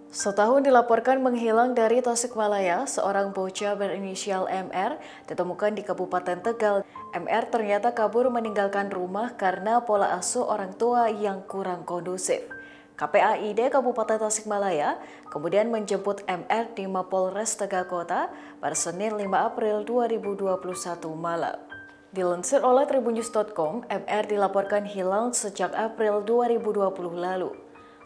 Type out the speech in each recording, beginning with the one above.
Setahun dilaporkan menghilang dari Tasikmalaya, seorang bocah berinisial MR ditemukan di Kabupaten Tegal. MR ternyata kabur meninggalkan rumah karena pola asuh orang tua yang kurang kondusif. KPAID Kabupaten Tasikmalaya kemudian menjemput MR di Mapolres Tegal Kota pada Senin 5 April 2021 malam. Dilansir oleh tribunnews.com, MR dilaporkan hilang sejak April 2020 lalu.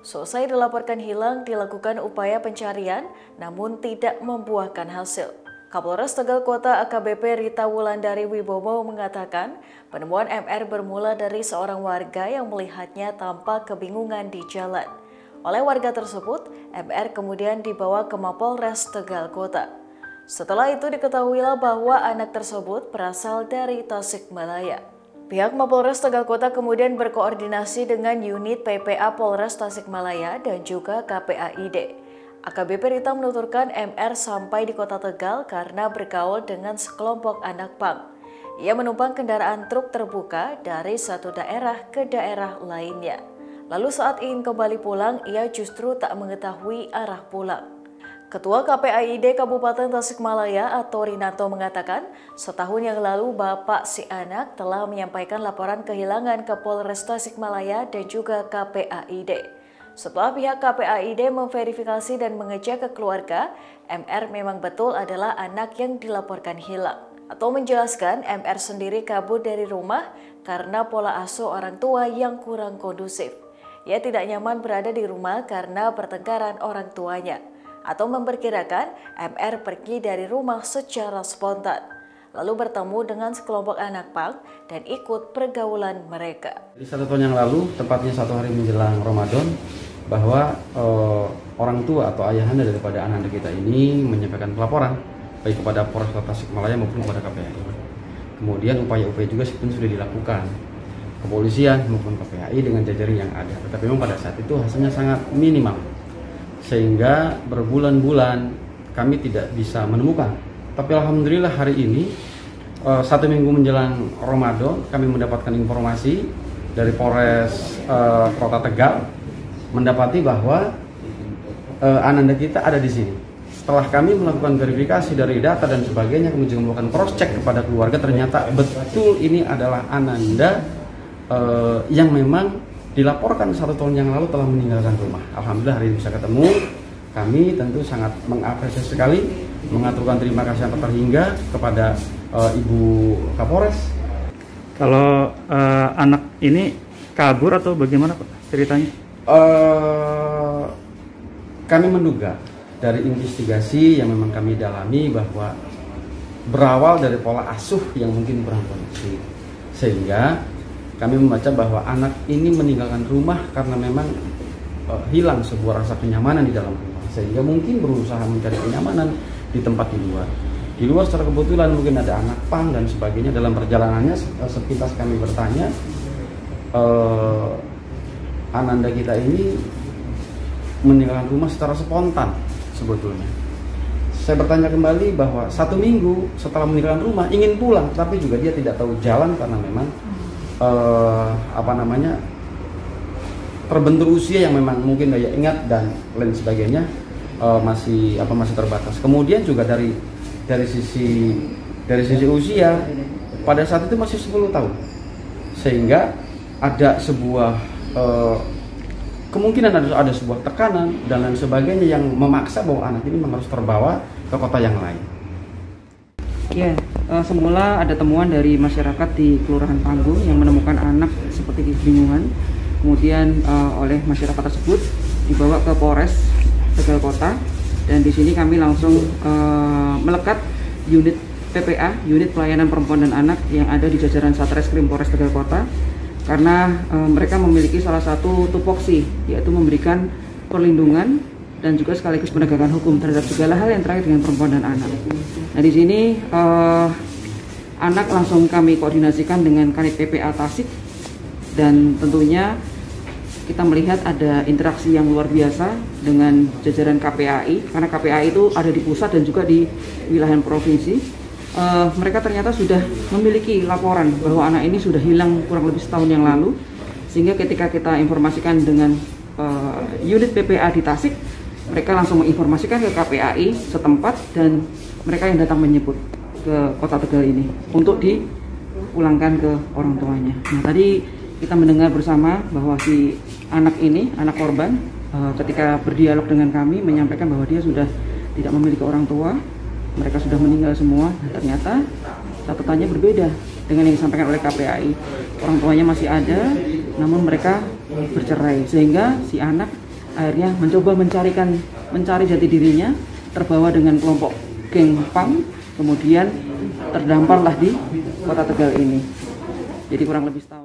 Selesai dilaporkan hilang, dilakukan upaya pencarian, namun tidak membuahkan hasil. Kapolres Tegal Kota AKBP Rita Wulandari Wibowo mengatakan, penemuan MR bermula dari seorang warga yang melihatnya tampak kebingungan di jalan. Oleh warga tersebut, MR kemudian dibawa ke Mapolres Tegal Kota. Setelah itu diketahuilah bahwa anak tersebut berasal dari Tasikmalaya. Pihak Mapolres Tegal Kota kemudian berkoordinasi dengan unit PPA Polres Tasikmalaya dan juga KPAID. AKBP Rita menuturkan MR sampai di Kota Tegal karena bergaul dengan sekelompok anak pang. Ia menumpang kendaraan truk terbuka dari satu daerah ke daerah lainnya. Lalu saat ingin kembali pulang, ia justru tak mengetahui arah pulang. Ketua KPAID Kabupaten Tasikmalaya atau Rinanto mengatakan, setahun yang lalu bapak si anak telah menyampaikan laporan kehilangan ke Polres Tasikmalaya dan juga KPAID. Setelah pihak KPAID memverifikasi dan mengecek ke keluarga, MR memang betul adalah anak yang dilaporkan hilang. Atau menjelaskan MR sendiri kabur dari rumah karena pola asuh orang tua yang kurang kondusif. Ia tidak nyaman berada di rumah karena pertengkaran orang tuanya. Atau memperkirakan MR pergi dari rumah secara spontan, lalu bertemu dengan sekelompok anak pang dan ikut pergaulan mereka. Di 1 tahun yang lalu, tepatnya 1 hari menjelang Ramadan, bahwa orang tua atau ayahanda daripada anak kita ini menyampaikan pelaporan baik kepada Polres Tasikmalaya maupun kepada KPAI. Kemudian upaya-upaya juga pun sudah dilakukan kepolisian maupun KPAI dengan jajaran yang ada. Tetapi memang pada saat itu hasilnya sangat minimal. Sehingga berbulan-bulan kami tidak bisa menemukan. Tapi alhamdulillah hari ini 1 minggu menjelang Ramadan kami mendapatkan informasi dari Polres Kota Tegal mendapati bahwa ananda kita ada di sini. Setelah kami melakukan verifikasi dari data dan sebagainya, kemudian melakukan cross check kepada keluarga, ternyata betul ini adalah ananda yang memang dilaporkan 1 tahun yang lalu telah meninggalkan rumah. Alhamdulillah hari ini bisa ketemu. Kami tentu sangat mengapresiasi sekali, mengaturkan terima kasih yang terhingga kepada Ibu Kapolres. Kalau anak ini kabur atau bagaimana Pak ceritanya? Kami menduga dari investigasi yang memang kami dalami bahwa berawal dari pola asuh yang mungkin kurang kondusif, sehingga kami membaca bahwa anak ini meninggalkan rumah karena memang hilang sebuah rasa kenyamanan di dalam rumah, sehingga mungkin berusaha mencari kenyamanan di tempat di luar. Di luar secara kebetulan mungkin ada anak pang dan sebagainya. Dalam perjalanannya sepintas kami bertanya, ananda kita ini meninggalkan rumah secara spontan sebetulnya. Saya bertanya kembali bahwa 1 minggu setelah meninggalkan rumah ingin pulang, tapi juga dia tidak tahu jalan karena memang terbentur usia yang memang mungkin daya ingat dan lain sebagainya masih terbatas. Kemudian juga dari sisi usia pada saat itu masih 10 tahun, sehingga ada sebuah kemungkinan ada sebuah tekanan dan lain sebagainya yang memaksa bahwa anak ini memang harus terbawa ke kota yang lain. Ya, semula ada temuan dari masyarakat di Kelurahan Panggung yang menemukan anak seperti kebingungan. Kemudian oleh masyarakat tersebut dibawa ke Polres Tegal Kota, dan di sini kami langsung melekat unit PPA, unit pelayanan perempuan dan anak yang ada di jajaran Satreskrim Polres Tegal Kota, karena mereka memiliki salah satu tupoksi, yaitu memberikan perlindungan dan juga sekaligus penegakan hukum terhadap segala hal yang terkait dengan perempuan dan anak. Nah, di sini anak langsung kami koordinasikan dengan Kanit PPA Tasik, dan tentunya kita melihat ada interaksi yang luar biasa dengan jajaran KPAI, karena KPAI itu ada di pusat dan juga di wilayah provinsi. Mereka ternyata sudah memiliki laporan bahwa anak ini sudah hilang kurang lebih setahun yang lalu, sehingga ketika kita informasikan dengan unit PPA di Tasik, mereka langsung menginformasikan ke KPAI setempat dan mereka yang datang menyebut ke Kota Tegal ini untuk dipulangkan ke orang tuanya. Nah, tadi kita mendengar bersama bahwa si anak ini, anak korban, ketika berdialog dengan kami menyampaikan bahwa dia sudah tidak memiliki orang tua, mereka sudah meninggal semua. Dan ternyata catatannya berbeda dengan yang disampaikan oleh KPAI. Orang tuanya masih ada, namun mereka bercerai, sehingga si anak akhirnya mencoba mencari jati dirinya, terbawa dengan kelompok geng pang, kemudian terdamparlah di Kota Tegal ini. Jadi kurang lebih setahun.